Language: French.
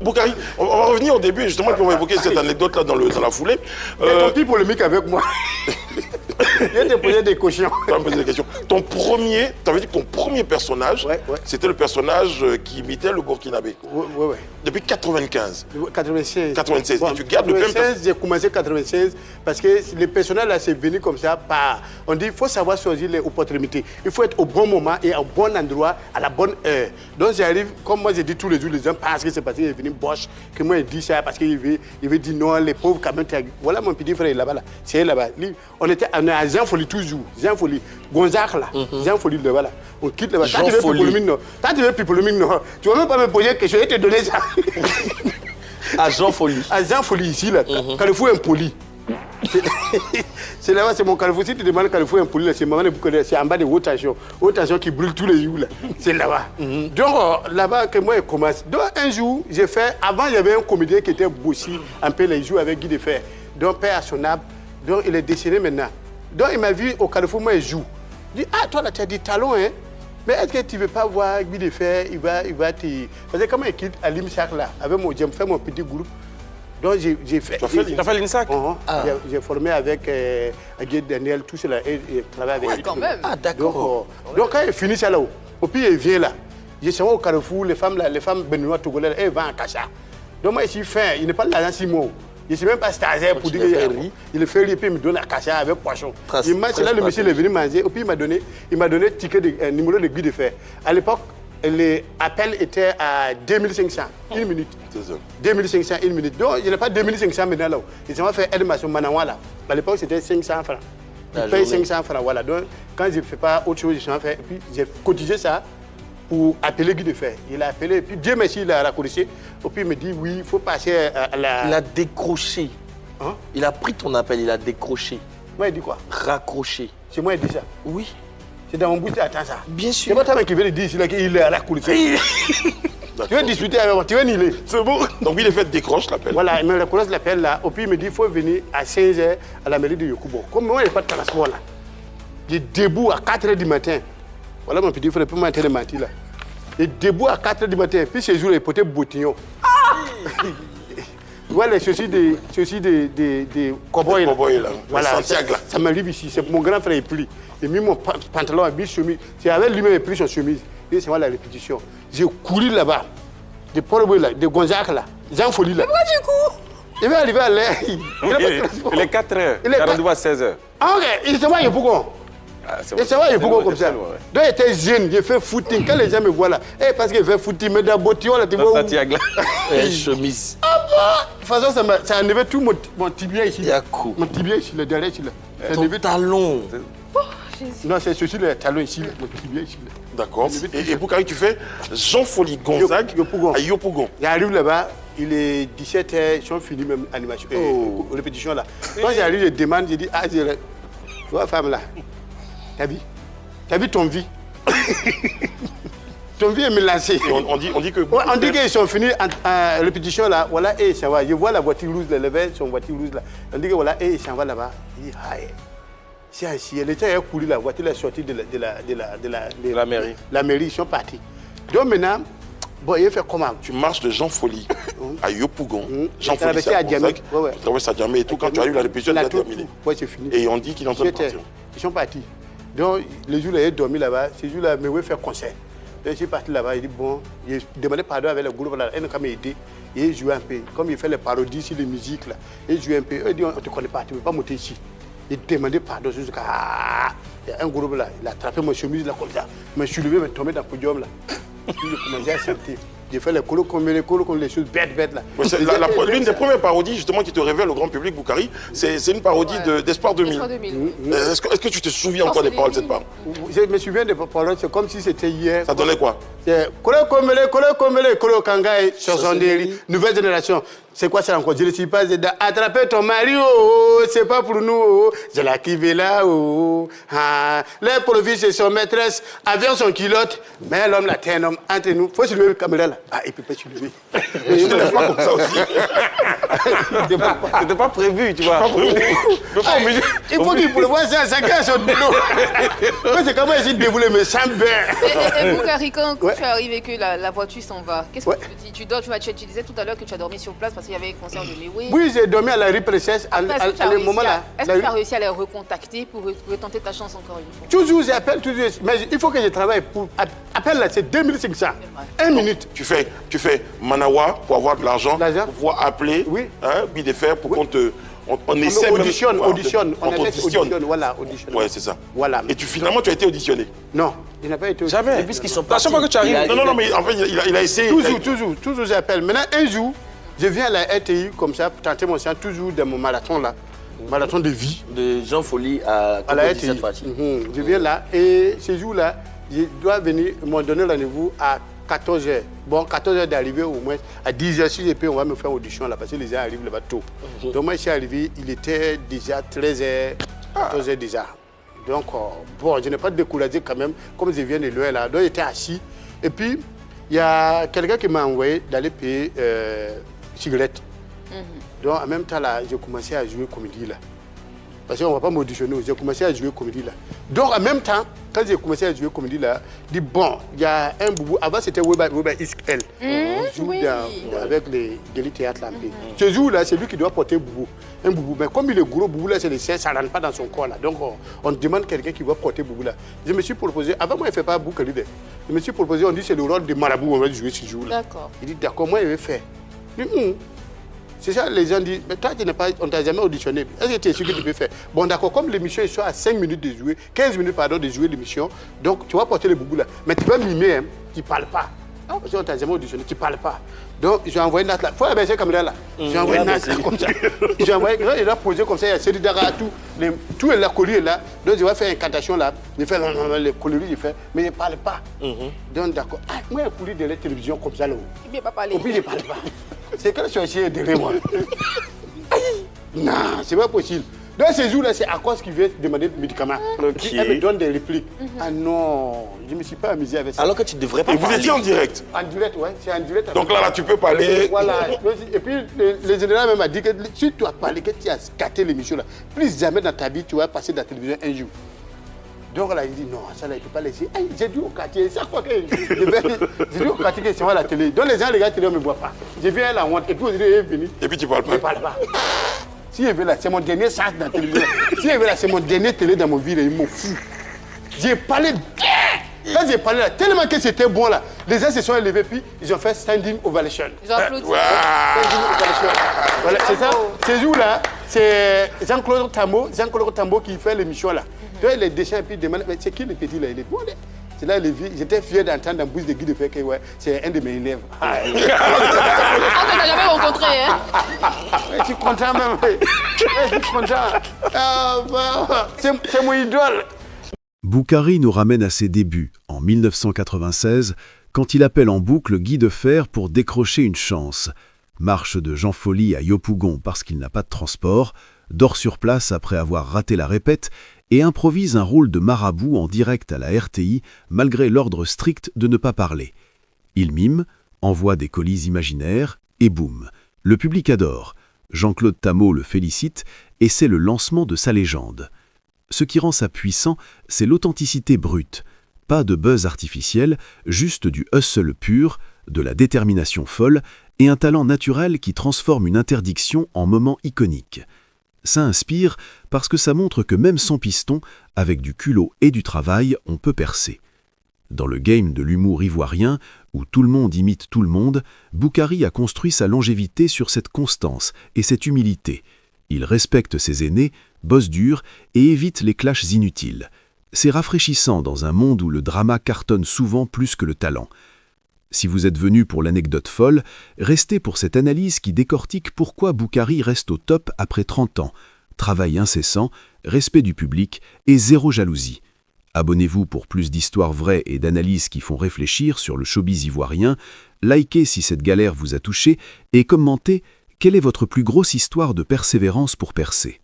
Boukari, on va revenir au début, justement, puis on va évoquer cette anecdote-là dans la foulée. Tant pis polémique avec moi. Je te posé des questions. Tu vas me poser des questions. Ton premier, tu avais dit que ton premier personnage, c'était le personnage qui imitait le Burkinabé. Oui. Depuis 95. 96. 96. Bon, Et tu gardes le même personnage. J'ai commencé 96 parce que les personnages là, c'est venu comme ça par. On dit, il faut savoir choisir les opportunités. Il faut être au bon moment et au bon endroit, à la bonne heure. Donc j'arrive, comme moi j'ai dit tous les jours, les gens pensent que c'est parce qu'il est venu Bosch, que moi il dit ça parce qu'il veut dire non, les pauvres quand même. Voilà mon petit frère là-bas. Là. C'est là-bas. On est à Jean Folie toujours. Jean Folie. Gonzac là. Jean Folie là-bas. Là. On quitte là-bas. Quand tu veux Pipolémine, non. Tu ne vas même pas me poser une question, je vais te donner ça. À Jean Folie. À Jean Folie ici, là. Carrefour impoli. C'est là-bas, c'est mon carrefour. Si tu demandes Carrefour impoli, c'est en bas de haute tension. Haute tension qui brûle tous les jours, là. C'est là-bas. Donc, là-bas, que moi, je commence. Donc, un jour, j'ai fait. Avant, il y avait un comédien qui était Bossi, un peu les jours avec Guy Defer. Donc, père à son âme. Donc, il est décédé maintenant. Donc, il m'a vu au Carrefour, moi, il joue. Il dit, ah, toi, là, tu as des talons, hein. Mais est-ce que tu ne veux pas voir Guy Defer, il va te... Parce que quand il quitte à l'IMSAC, là, avec moi, j'ai fait mon petit groupe. Donc, j'ai fait... Tu as fait l'IMSAC? J'ai formé avec Guy Daniel, tout cela, et travaillé avec lui. Quand même. Ah, d'accord. Donc, quand il finit ça là-haut, puis il vient là. Je sais au Carrefour, les femmes béninoises togolaises, elles vendent en cacha. Donc, moi, ici, il n'est pas de l'argent 6 mots. Je ne sais même pas stagiaire pour dire qu'il il fait riz et puis il me donne la cacha avec poisson. C'est là le monsieur est venu manger et puis il m'a donné ticket numéro de Guy Defer. À l'époque, l'appel était à 2500, une minute. C'est ça. 2500, une minute. Donc, je n'ai pas 2500 maintenant là. Ils ont fait Edmation Manawa là. À l'époque, c'était 500 francs. Je paye 500 francs, voilà. Donc, quand je ne fais pas autre chose, et puis j'ai cotisé ça pour appeler Guy Defer. Il a appelé, et puis Dieu merci, il a raccroché. Et puis il me dit, oui, il faut passer à la... Il a décroché. Hein? Il a pris ton appel, il a décroché. Moi, il dit quoi? Raccroché. C'est moi qui dit ça? Oui. C'est dans mon bouche, attends ça. Bien C'est sûr. pas toi qui veut le dire, c'est là qu'il est à la coulisse. Tu veux discuter avec moi, tu veux nier. C'est bon. Donc, il est fait décroche l'appel. Voilà, il me reconnaît l'appel là. Et puis il me dit, il faut venir à 16h à la mairie de Yokoubo. Comme moi, il n'y a pas de transport là. J'ai debout à 4h du matin. Voilà mon petit frère, pour moi, de mentir là. Et debout à 4h du matin, puis ces jours, il portait bottillon. Voilà, ceci des cow-boys là. Voilà, ça m'arrive ici. C'est mon grand frère, il plie. Il a mis mon pantalon, il a mis chemise. C'est avec lui-même, il pris son chemise. Et c'est moi la répétition. J'ai couru là-bas. De Port-Louis là, de Gonzac là, Jean Folie là. Mais pourquoi tu cours? Il va arriver à l'air. Il est 4h. Il est rendez-vous à 16h. Ah, ok, il se voit, il est pourquoi? Et ça va, il faut comme ça. Donc, il était jeune, il fait footing. Quand les gens me voient là, parce qu'il fait footing, mais dans le bottillon là, tu vois. Santiago. Chemise. Ah bah, de toute façon, ça a enlevé tout mon tibia ici. Yakou. Mon tibia ici, le derrière ici. Ton talon. Non, c'est ceci, le talon ici, mon tibia ici. D'accord. Et Boukari, tu fais Jean Folie Gonzague à Yopougon. J'arrive là-bas, il est 17h, ils sont finis même animation, répétition là. Quand j'arrive, je demande, je dis, ah, tu vois, femme là. T'as vu ton vie? Ton vie est mélangée. On dit que... Ouais, on dit qu'ils sont finis en répétition là, voilà, et ça va. Je vois la voiture rouge, le level, son voiture rouge là. On dit que voilà, et il s'en va là-bas. Il dit, aïe. C'est ainsi. Elle était couru, la voiture est sortie de la mairie. La mairie, ils sont partis. Donc maintenant, bon, il fait comment? Tu marches de Jean Folie à Yopougon. Jean Folie, c'est à Djamé. Tu traverses à Djamé et tout. Quand tu arrives, la répétition est terminée. Oui, c'est fini. Et on dit qu'ils sont en train de partir. Ils sont partis. Donc, les jours-là, il a dormi là-bas. Ces jours-là, mais oui, faire concert. Donc, je suis parti là-bas. Il dit, bon, il demandé pardon avec le groupe là. Il m'a aidé. Il jouait un peu. Comme il fait les parodies sur les musiques là. Il jouait un peu. Il dit, on ne te connaît pas, tu ne peux pas monter ici. Il demandait pardon. Il y a un groupe là. Il a attrapé mon chemise là comme ça. Je me suis levé, je suis tombé dans le podium là. Puis, j'ai commencé à chanter. J'ai fait les colos comme les choses bêtes là. L'une des premières parodies justement qui te révèle au grand public, Boukari, c'est une parodie d'Espoir 2000. Est-ce que tu te souviens encore des paroles de cette parole? Je me souviens des paroles, c'est comme si c'était hier. Ça donnait quoi? Kolo Komele, Kolo Kangaï, Chosonderi, nouvelle génération. C'est quoi ça encore? Je ne suis pas aidant. Attraper ton mari, oh, c'est pas pour nous. Oh. Je l'ai kivé là. Oh. Ah. Les profits, c'est son maîtresse. Avec son culotte. Mais l'homme là, t'es un homme. Entre nous, faut se lever la caméra là. Ah, il peut pas se lever. Je ne laisse pas comme ça aussi. C'était pas prévu, tu vois. Il faut qu'il pour le voir ça, ça casse son boulot. Moi, c'est comment essayer de dévouler mes chambres. Et Boukari, quand tu es arrivé et que la voiture s'en va, qu'est-ce que tu te dis? Tu dors, tu disais tout à l'heure que tu as dormi sur place parce qu'il y avait un concert de Méoué. Oui, j'ai dormi à la rue Princesse à ce moment-là. Est-ce que tu as réussi à les recontacter pour retenter ta chance encore une fois? Toujours, j'appelle, toujours. Mais il faut que je travaille pour... Appelle là, c'est 2500. 1 minute. Tu fais Manawa pour avoir de l'argent, pour pouvoir appeler Bill de Fer pour qu'on te... On essaie auditionne. On auditionne, voilà, auditionne. Ouais, c'est ça. Voilà. Et finalement, tu as été auditionné? Non, il n'a pas été Jamais. auditionné. Puisqu'ils sont À chaque fois que tu arrives. Non, mais en fait, il a essayé. Toujours, j'appelle. Maintenant, un jour, je viens à la RTI comme ça pour tenter mon chance, toujours dans mon marathon là. Marathon de vie. De Jean Folie à la RTI. Je viens là et ce jour-là, je dois venir, me donner rendez-vous à 14h. Bon, 14h d'arriver au moins. À 10h, si je peux, on va me faire audition là parce que les gens arrivent là-bas tôt. Donc moi, je suis arrivé, il était déjà 13h, 14h déjà. Donc, bon, je n'ai pas découragé quand même, comme je viens de loin là. Donc, j'étais assis. Et puis, il y a quelqu'un qui m'a envoyé d'aller payer cigarette. Donc, en même temps, là, j'ai commencé à jouer comédie là. Parce qu'on ne va pas m'auditionner, j'ai commencé à jouer comédie là. Donc, en même temps, quand j'ai commencé à jouer comédie là, je dis bon, il y a un boubou. Avant, c'était Weba Iskel. On joue avec les Guéli Théâtre là. Ce jour-là, c'est lui qui doit porter boubou. Un boubou. Mais comme il est gros, boubou là, c'est les seins, ça ne rentre pas dans son corps là. Donc, on demande quelqu'un qui va porter boubou là. Je me suis proposé, avant moi, il ne fait pas boubou. Je me suis proposé, on dit c'est le rôle de marabout, on va jouer ce jour-là. D'accord. Il dit d'accord, moi, je vais faire. Je dis, c'est ça, les gens disent, mais toi, on ne t'a jamais auditionné. Est-ce que tu es sûr que tu peux faire? Bon, d'accord, comme l'émission est à 5 minutes de jouer, 15 minutes, pardon, de jouer l'émission, donc tu vas porter le boubou là. Mais tu vas mimer, hein, tu ne parles pas. Parce qu'on ne t'a jamais auditionné, tu ne parles pas. Donc, j'ai envoyé Nat là. Il faut abaisser comme là. J'ai envoyé Nat là, comme ça. J'ai envoyé, il a posé comme ça, il y a série d'ara, tout la collier là. Donc, je vais faire une cantation là. Je fais les colliers, je fais, mais je ne parle pas. Donc, d'accord. Ah, moi, un collier de la télévision comme ça là. Il ne peut pas parler. Et puis, je ne parle pas. C'est quel sorcier derrière moi? Non, c'est pas possible. Dans ces jours-là, c'est à cause qu'il vient demander des médicaments. Elle me donne des répliques. Ah non, je ne me suis pas amusé avec ça. Alors que tu ne devrais pas parler. Et vous étiez en direct? En direct, oui, c'est en direct. Donc là, tu peux parler. Voilà. Et puis, le général même a dit que si tu as parlé, que tu as gâté l'émission là, plus jamais dans ta vie, tu vas passer de la télévision un jour. Donc là, il dit non, ça là, il ne peut pas laisser. J'ai dit au quartier, chaque fois que j'ai dit au quartier que c'est moi la télé. Donc les gens, les gars, télé, ne me voient pas. Je viens à la honte. Et puis aujourd'hui, il est venu. Et puis tu parles pas. Je ne parle pas. Si il veut là, c'est mon dernier chance dans la télévision. Si il veut là, c'est mon dernier télé dans mon vie, il m'en fout. J'ai parlé bien. Quand j'ai parlé là, tellement que c'était bon là, les gens se sont élevés puis ils ont fait standing ovation. Ils ont applaudi. Standing ovation. Voilà, c'est ça. Ces jours-là, c'est Jean-Claude Tambo qui fait l'émission là. Donc les dessins, puis ils demandent, mais c'est qui le petit là? Il est bon. C'est là, j'étais fier d'entendre dans bouche de Guy de Fer que ouais, c'est un de mes élèves. Ah, tu n'as jamais rencontré, hein? Je suis content même. Je suis content. C'est mon idole. Boukari nous ramène à ses débuts, en 1996, quand il appelle en boucle Guy de Fer pour décrocher une chance. Marche de Jean Folie à Yopougon parce qu'il n'a pas de transport, dort sur place après avoir raté la répète et improvise un rôle de marabout en direct à la RTI malgré l'ordre strict de ne pas parler. Il mime, envoie des colis imaginaires et boum, le public adore. Jean-Claude Tammo le félicite et c'est le lancement de sa légende. Ce qui rend ça puissant, c'est l'authenticité brute. Pas de buzz artificiel, juste du hustle pur, de la détermination folle et un talent naturel qui transforme une interdiction en moment iconique. Ça inspire parce que ça montre que même sans piston, avec du culot et du travail, on peut percer. Dans le game de l'humour ivoirien, où tout le monde imite tout le monde, Boukari a construit sa longévité sur cette constance et cette humilité. Il respecte ses aînés, bosse dur et évite les clashs inutiles. C'est rafraîchissant dans un monde où le drama cartonne souvent plus que le talent. Si vous êtes venu pour l'anecdote folle, restez pour cette analyse qui décortique pourquoi Boukari reste au top après 30 ans. Travail incessant, respect du public et zéro jalousie. Abonnez-vous pour plus d'histoires vraies et d'analyses qui font réfléchir sur le showbiz ivoirien, likez si cette galère vous a touché et commentez Quelle est votre plus grosse histoire de persévérance pour percer?